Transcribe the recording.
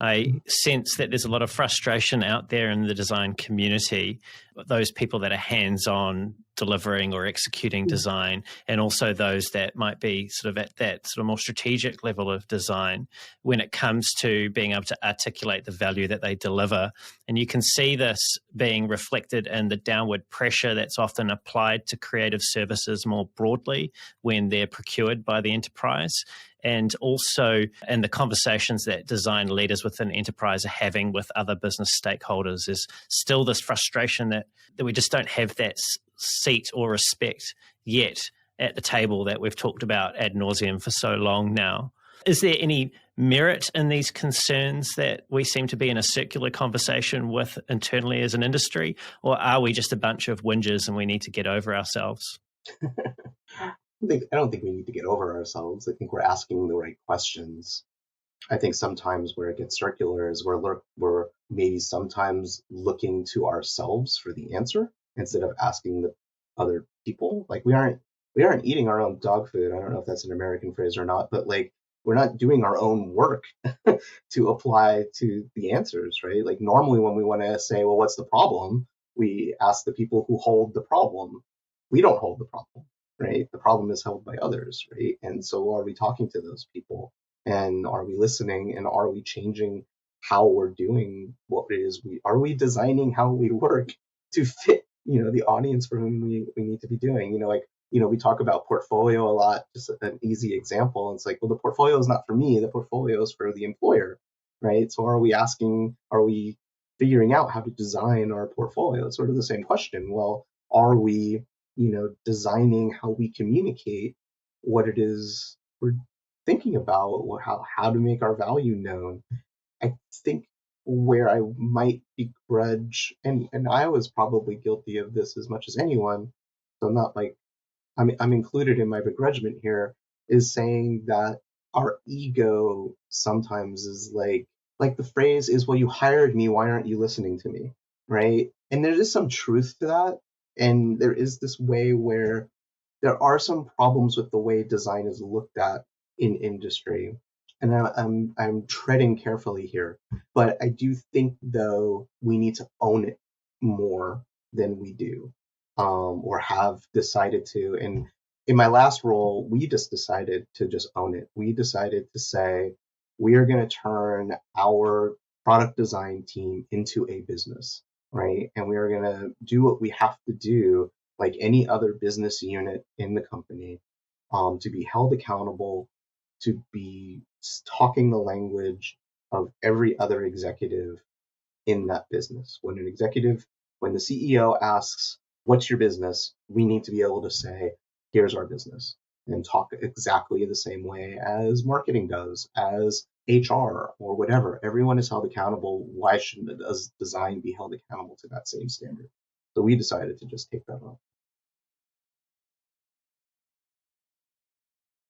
I sense that there's a lot of frustration out there in the design community, those people that are hands-on delivering or executing design, and also those that might be sort of at that sort of more strategic level of design when it comes to being able to articulate the value that they deliver. And you can see this being reflected in the downward pressure that's often applied to creative services more broadly when they're procured by the enterprise. And also in the conversations that design leaders within enterprise are having with other business stakeholders is still this frustration that we just don't have that seat or respect yet at the table that we've talked about ad nauseum for so long now. Is there any merit in these concerns that we seem to be in a circular conversation with internally as an industry, or are we just a bunch of whingers and we need to get over ourselves? I don't think we need to get over ourselves. I think we're asking the right questions. I think sometimes where it gets circular is we're maybe sometimes looking to ourselves for the answer instead of asking the other people. Like we aren't eating our own dog food. I don't know if that's an American phrase or not, but like we're not doing our own work to apply to the answers, right? Like normally when we want to say, well, what's the problem? We ask the people who hold the problem. We don't hold the problem. Right? The problem is held by others, right? And so are we talking to those people? And are we listening? And are we changing how we're doing what it is are we designing how we work to fit, the audience for whom we need to be doing? We talk about portfolio a lot, just an easy example. It's like, well, the portfolio is not for me, the portfolio is for the employer, right? So are we figuring out how to design our portfolio? It's sort of the same question. Well, are we designing how we communicate what it is we're thinking about, how to make our value known? I think where I might begrudge, and I was probably guilty of this as much as anyone, so I'm not like, I'm included in my begrudgment here, is saying that our ego sometimes is like the phrase is, well, you hired me, why aren't you listening to me, right? And there is some truth to that. And there is this way where there are some problems with the way design is looked at in industry. And I'm treading carefully here, but I do think though we need to own it more than we do, or have decided to. And in my last role, we just decided to just own it. We decided to say we are going to turn our product design team into a business. Right. And we are going to do what we have to do, like any other business unit in the company, to be held accountable, to be talking the language of every other executive in that business. When the CEO asks, what's your business? We need to be able to say, here's our business, and talk exactly the same way as marketing does, as HR or whatever. Everyone is held accountable. Why shouldn't design be held accountable to that same standard? So we decided to just take that on.